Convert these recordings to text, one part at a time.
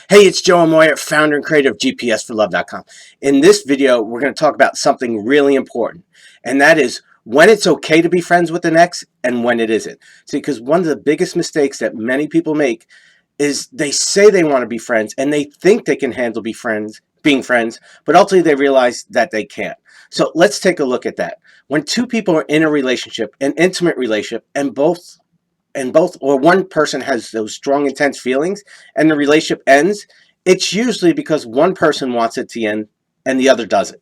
Hey, it's Joe Amoia, founder and creator of GPSforlove.com. In this video, we're going to talk about something really important, and that is when it's okay to be friends with an ex and when it isn't. See, because one of the biggest mistakes that many people make is they say they want to be friends and they think they can handle being friends, but ultimately they realize that they can't. So let's take a look at that. When two people are in a relationship, an intimate relationship, and both or one person has those strong intense feelings and the relationship ends, it's usually because one person wants it to end and the other doesn't.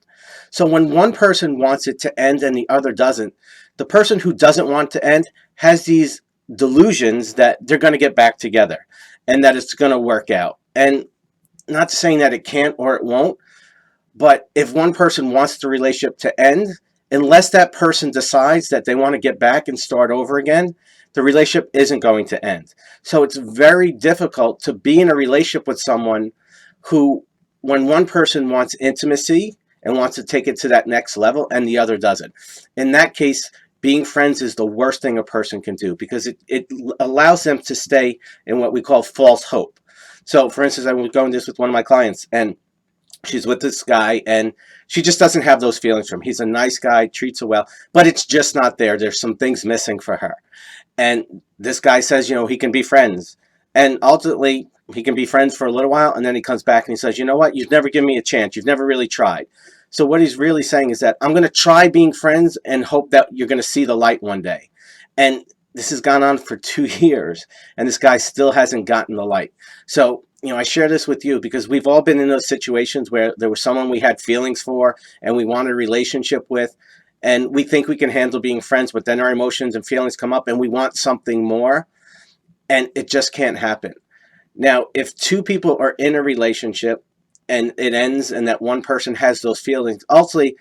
So when one person wants it to end and the other doesn't, the person who doesn't want to end has these delusions that they're going to get back together and that it's going to work out. And not saying that it can't or it won't, but if one person wants the relationship to end, unless that person decides that they want to get back and start over again, the relationship isn't going to end. So it's very difficult to be in a relationship with someone who, when one person wants intimacy and wants to take it to that next level and the other doesn't. In that case, being friends is the worst thing a person can do because it allows them to stay in what we call false hope. So, for instance, I was going this with one of my clients, and she's with this guy and she just doesn't have those feelings for him. He's a nice guy, treats her well, but it's just not there. There's some things missing for her. And this guy says, he can be friends. And ultimately, he can be friends for a little while, and then he comes back and he says, you know what? You've never given me a chance. You've never really tried. So what he's really saying is that I'm going to try being friends and hope that you're going to see the light one day. And this has gone on for 2 years, and this guy still hasn't gotten the light. So, I share this with you because we've all been in those situations where there was someone we had feelings for and we wanted a relationship with, and we think we can handle being friends, but then our emotions and feelings come up and we want something more, and it just can't happen. Now, if two people are in a relationship and it ends and that one person has those feelings, ultimately,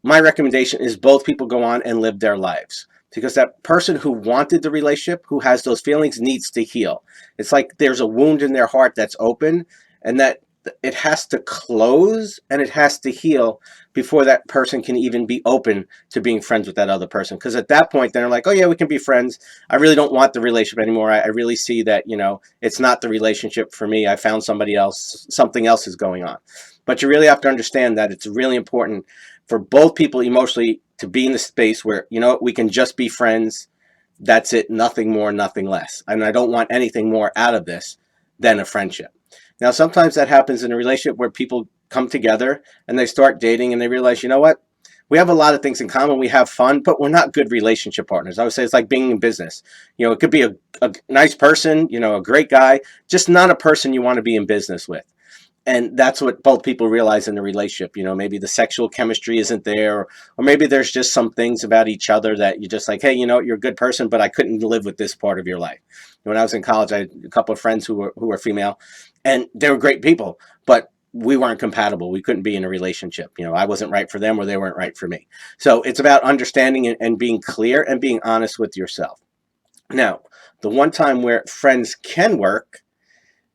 my recommendation is both people go on and live their lives, because that person who wanted the relationship, who has those feelings, needs to heal. It's like there's a wound in their heart that's open, and that it has to close and it has to heal before that person can even be open to being friends with that other person. Because at that point, they're like, oh yeah, we can be friends. I really don't want the relationship anymore. I really see that, it's not the relationship for me. I found somebody else, something else is going on. But you really have to understand that it's really important for both people emotionally to be in the space where, we can just be friends. That's it. Nothing more, nothing less. And I don't want anything more out of this than a friendship. Now, sometimes that happens in a relationship where people come together and they start dating and they realize, you know what? We have a lot of things in common. We have fun, but we're not good relationship partners. I would say it's like being in business. It could be a nice person, a great guy, just not a person you want to be in business with. And that's what both people realize in the relationship. Maybe the sexual chemistry isn't there, or maybe there's just some things about each other that you're just like, hey, you're a good person, but I couldn't live with this part of your life. When I was in college, I had a couple of friends who were female, and they were great people, but we weren't compatible. We couldn't be in a relationship. I wasn't right for them, or they weren't right for me. So it's about understanding and being clear and being honest with yourself. Now, the one time where friends can work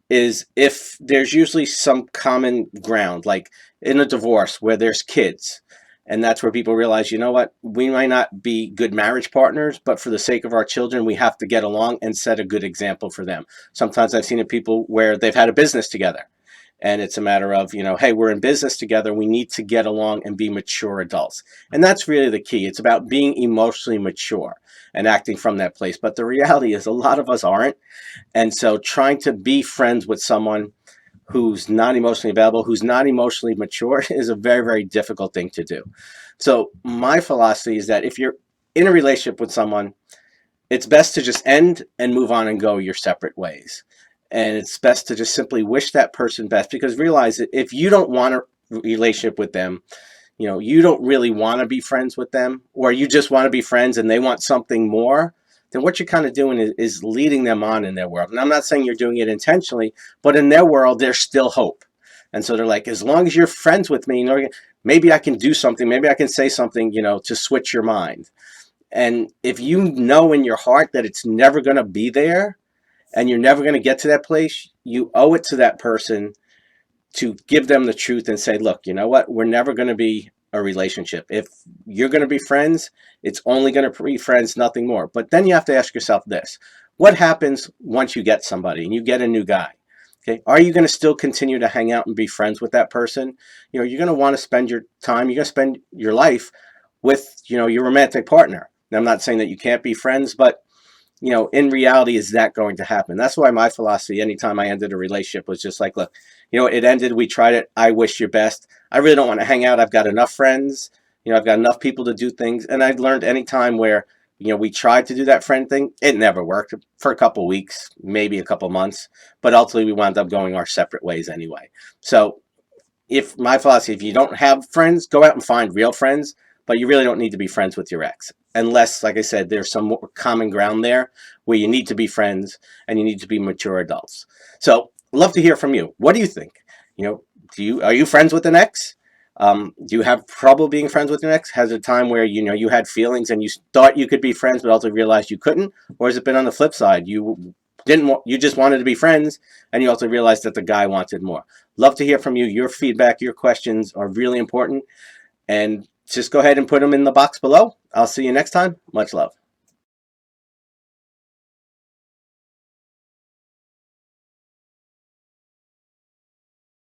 is if there's usually some common ground, like in a divorce where there's kids. And that's where people realize, you know what, we might not be good marriage partners, but for the sake of our children, we have to get along and set a good example for them. Sometimes I've seen it people where they've had a business together. And it's a matter of, hey, we're in business together. We need to get along and be mature adults. And that's really the key. It's about being emotionally mature and acting from that place. But the reality is a lot of us aren't. And so trying to be friends with someone who's not emotionally available, who's not emotionally mature, is a very, very difficult thing to do. So my philosophy is that if you're in a relationship with someone, it's best to just end and move on and go your separate ways. And it's best to just simply wish that person best, because realize that if you don't want a relationship with them, you don't really want to be friends with them, or you just want to be friends and they want something more, then what you're kind of doing is leading them on in their world. And I'm not saying you're doing it intentionally, but in their world, there's still hope. And so they're like, as long as you're friends with me, maybe I can do something, maybe I can say something, to switch your mind. And if you know in your heart that it's never going to be there and you're never going to get to that place, you owe it to that person to give them the truth and say, look, you know what, we're never going to be a relationship. If you're going to be friends, it's only going to be friends, nothing more. But then you have to ask yourself this: what happens once you get somebody and you get a new guy? Okay, are you going to still continue to hang out and be friends with that person? You're going to want to spend your time, you're going to spend your life with, your romantic partner. Now, I'm not saying that you can't be friends, but in reality, is that going to happen? That's why my philosophy, anytime I ended a relationship, was just like, look, it ended, we tried it, I wish you best. I really don't want to hang out. I've got enough friends, I've got enough people to do things. And I learned anytime where, we tried to do that friend thing, it never worked for a couple weeks, maybe a couple months, but ultimately we wound up going our separate ways anyway. So if my philosophy, if you don't have friends, go out and find real friends, but you really don't need to be friends with your ex. Unless, like I said, there's some more common ground there where you need to be friends and you need to be mature adults. So love to hear from you. What do you think? Are you friends with an ex? Do you have trouble being friends with an ex? Has a time where you had feelings and you thought you could be friends, but also realized you couldn't, or has it been on the flip side? You just wanted to be friends, and you also realized that the guy wanted more. Love to hear from you. Your feedback, your questions are really important, and just go ahead and put them in the box below. I'll see you next time. Much love.